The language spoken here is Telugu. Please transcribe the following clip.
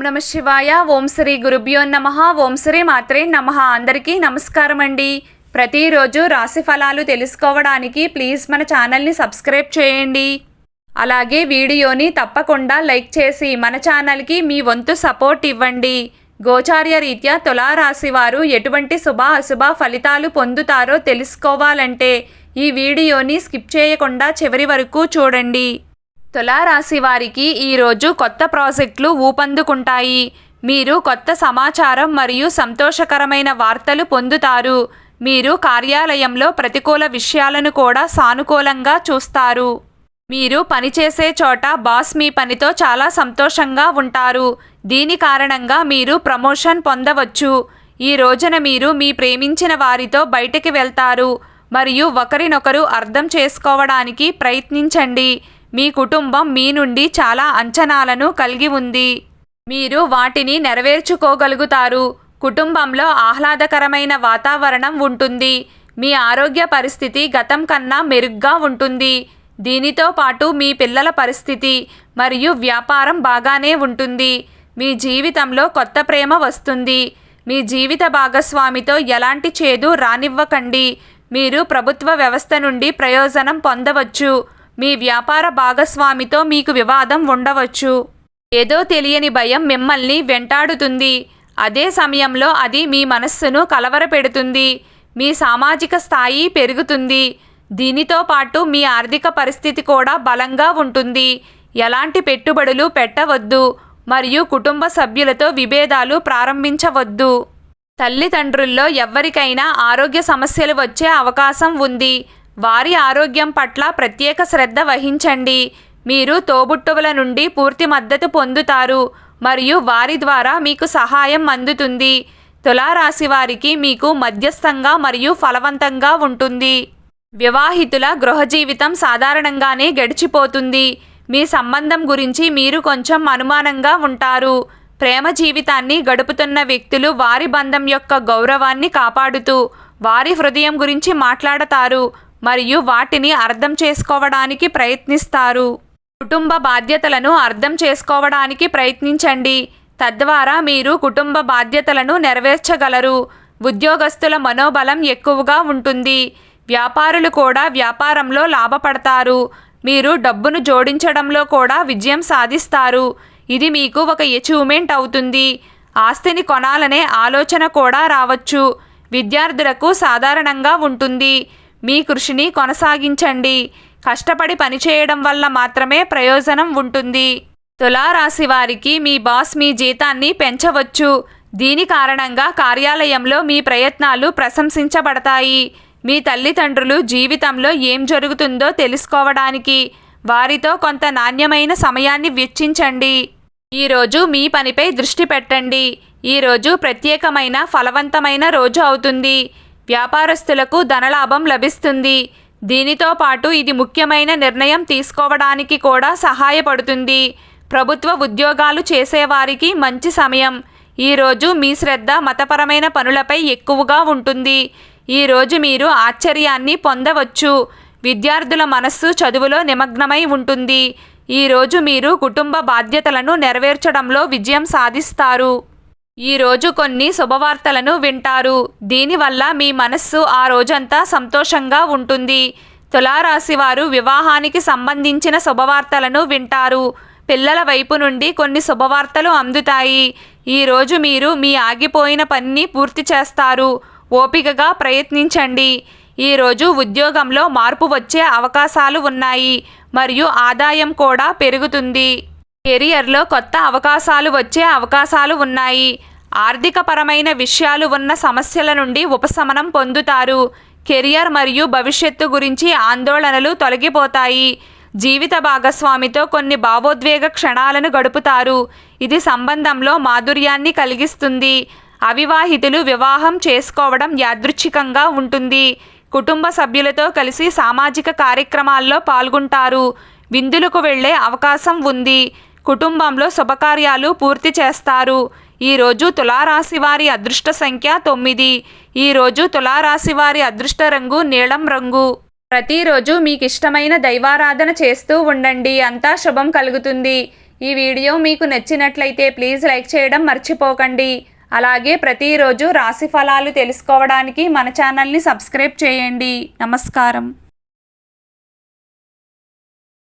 నమః శివాయ. ఓం శ్రీ గురుభ్యో నమః. ఓం శ్రీ మాత్రే నమః. అందరికీ నమస్కారం అండి. ప్రతిరోజు రాశి ఫలాలు తెలుసుకోవడానికి ప్లీజ్ మన ఛానల్ని సబ్స్క్రైబ్ చేయండి. అలాగే వీడియోని తప్పకుండా లైక్ చేసి మన ఛానల్కి మీ వంతు సపోర్ట్ ఇవ్వండి. గోచార్య రీత్యా తులారాశి వారు ఎటువంటి శుభ అశుభ ఫలితాలు పొందుతారో తెలుసుకోవాలంటే ఈ వీడియోని స్కిప్ చేయకుండా చివరి వరకు చూడండి. తులారాశి వారికి ఈరోజు కొత్త ప్రాజెక్టులు ఊపందుకుంటాయి. మీరు కొత్త సమాచారం మరియు సంతోషకరమైన వార్తలు పొందుతారు. మీరు కార్యాలయంలో ప్రతికూల విషయాలను కూడా సానుకూలంగా చూస్తారు. మీరు పనిచేసే చోట బాస్ మీ పనితో చాలా సంతోషంగా ఉంటారు. దీని కారణంగా మీరు ప్రమోషన్ పొందవచ్చు. ఈ రోజున మీరు మీ ప్రేమించిన వారితో బయటికి వెళ్తారు మరియు ఒకరినొకరు అర్థం చేసుకోవడానికి ప్రయత్నించండి. మీ కుటుంబం మీ నుండి చాలా అంచనాలను కలిగి ఉంది. మీరు వాటిని నెరవేర్చుకోగలుగుతారు. కుటుంబంలో ఆహ్లాదకరమైన వాతావరణం ఉంటుంది. మీ ఆరోగ్య పరిస్థితి గతం కన్నా మెరుగ్గా ఉంటుంది. దీనితో పాటు మీ పిల్లల పరిస్థితి మరియు వ్యాపారం బాగానే ఉంటుంది. మీ జీవితంలో కొత్త ప్రేమ వస్తుంది. మీ జీవిత భాగస్వామితో ఎలాంటి చేదు రానివ్వకండి. మీరు ప్రభుత్వ వ్యవస్థ నుండి ప్రయోజనం పొందవచ్చు. మీ వ్యాపార భాగస్వామితో మీకు వివాదం ఉండవచ్చు. ఏదో తెలియని భయం మిమ్మల్ని వెంటాడుతుంది. అదే సమయంలో అది మీ మనస్సును కలవరపెడుతుంది. మీ సామాజిక స్థాయి పెరుగుతుంది. దీనితో పాటు మీ ఆర్థిక పరిస్థితి కూడా బలంగా ఉంటుంది. ఎలాంటి పెట్టుబడులు పెట్టవద్దు మరియు కుటుంబ సభ్యులతో విభేదాలు ప్రారంభించవద్దు. తల్లిదండ్రుల్లో ఎవరికైనా ఆరోగ్య సమస్యలు వచ్చే అవకాశం ఉంది. వారి ఆరోగ్యం పట్ల ప్రత్యేక శ్రద్ధ వహించండి. మీరు తోబుట్టువుల నుండి పూర్తి మద్దతు పొందుతారు మరియు వారి ద్వారా మీకు సహాయం అందుతుంది. తులారాశి వారికి మీకు మధ్యస్థంగా మరియు ఫలవంతంగా ఉంటుంది. వివాహితుల గృహ జీవితం సాధారణంగానే గడిచిపోతుంది. మీ సంబంధం గురించి మీరు కొంచెం అనుమానంగా ఉంటారు. ప్రేమ జీవితాన్ని గడుపుతున్న వ్యక్తులు వారి బంధం యొక్క గౌరవాన్ని కాపాడుతూ వారి హృదయం గురించి మాట్లాడతారు మరియు వాటిని అర్థం చేసుకోవడానికి ప్రయత్నిస్తారు. కుటుంబ బాధ్యతలను అర్థం చేసుకోవడానికి ప్రయత్నించండి. తద్వారా మీరు కుటుంబ బాధ్యతలను నెరవేర్చగలరు. ఉద్యోగస్తుల మనోబలం ఎక్కువగా ఉంటుంది. వ్యాపారులు కూడా వ్యాపారంలో లాభపడతారు. మీరు డబ్బును జోడించడంలో కూడా విజయం సాధిస్తారు. ఇది మీకు ఒక అచీవ్మెంట్ అవుతుంది. ఆస్తిని కొనాలనే ఆలోచన కూడా రావచ్చు. విద్యార్థులకు సాధారణంగా ఉంటుంది. మీ కృషిని కొనసాగించండి. కష్టపడి పనిచేయడం వల్ల మాత్రమే ప్రయోజనం ఉంటుంది. తులారాశి వారికి మీ బాస్ మీ జీతాన్ని పెంచవచ్చు. దీని కారణంగా కార్యాలయంలో మీ ప్రయత్నాలు ప్రశంసించబడతాయి. మీ తల్లిదండ్రులు జీవితంలో ఏం జరుగుతుందో తెలుసుకోవడానికి వారితో కొంత నాణ్యమైన సమయాన్ని వెచ్చించండి. ఈరోజు మీ పనిపై దృష్టి పెట్టండి. ఈరోజు ప్రత్యేకమైన ఫలవంతమైన రోజు అవుతుంది. వ్యాపారస్తులకు ధనలాభం లభిస్తుంది. దీనితో పాటు ఇది ముఖ్యమైన నిర్ణయం తీసుకోవడానికి కూడా సహాయపడుతుంది. ప్రభుత్వ ఉద్యోగాలు చేసేవారికి మంచి సమయం. ఈరోజు మీ శ్రద్ధ మతపరమైన పనులపై ఎక్కువగా ఉంటుంది. ఈరోజు మీరు ఆశ్చర్యాన్ని పొందవచ్చు. విద్యార్థుల మనస్సు చదువులో నిమగ్నమై ఉంటుంది. ఈరోజు మీరు కుటుంబ బాధ్యతలను నెరవేర్చడంలో విజయం సాధిస్తారు. ఈరోజు కొన్ని శుభవార్తలను వింటారు. దీనివల్ల మీ మనస్సు ఆ రోజంతా సంతోషంగా ఉంటుంది. తులారాశి వారు వివాహానికి సంబంధించిన శుభవార్తలను వింటారు. పిల్లల వైపు నుండి కొన్ని శుభవార్తలు అందుతాయి. ఈరోజు మీరు మీ ఆగిపోయిన పనిని పూర్తి చేస్తారు. ఓపికగా ప్రయత్నించండి. ఈరోజు ఉద్యోగంలో మార్పు వచ్చే అవకాశాలు ఉన్నాయి మరియు ఆదాయం కూడా పెరుగుతుంది. కెరియర్లో కొత్త అవకాశాలు వచ్చే అవకాశాలు ఉన్నాయి. ఆర్థికపరమైన విషయాలు ఉన్న సమస్యల నుండి ఉపశమనం పొందుతారు. కెరియర్ మరియు భవిష్యత్తు గురించి ఆందోళనలు తొలగిపోతాయి. జీవిత భాగస్వామితో కొన్ని భావోద్వేగ క్షణాలను గడుపుతారు. ఇది సంబంధంలో మాధుర్యాన్ని కలిగిస్తుంది. అవివాహితులు వివాహం చేసుకోవడం యాదృచ్ఛికంగా ఉంటుంది. కుటుంబ సభ్యులతో కలిసి సామాజిక కార్యక్రమాల్లో పాల్గొంటారు. విందులకు వెళ్లే అవకాశం ఉంది. కుటుంబంలో శుభకార్యాలు పూర్తి చేస్తారు. ఈరోజు తులారాశి వారి అదృష్ట సంఖ్య 9. ఈరోజు తులారాశి వారి అదృష్ట రంగు నీలం రంగు. ప్రతిరోజు మీకు ఇష్టమైన దైవారాధన చేస్తూ ఉండండి. అంతా శుభం కలుగుతుంది. ఈ వీడియో మీకు నచ్చినట్లయితే ప్లీజ్ లైక్ చేయడం మర్చిపోకండి. అలాగే ప్రతిరోజు రాశి ఫలాలు తెలుసుకోవడానికి మన ఛానల్ని సబ్స్క్రైబ్ చేయండి. నమస్కారం.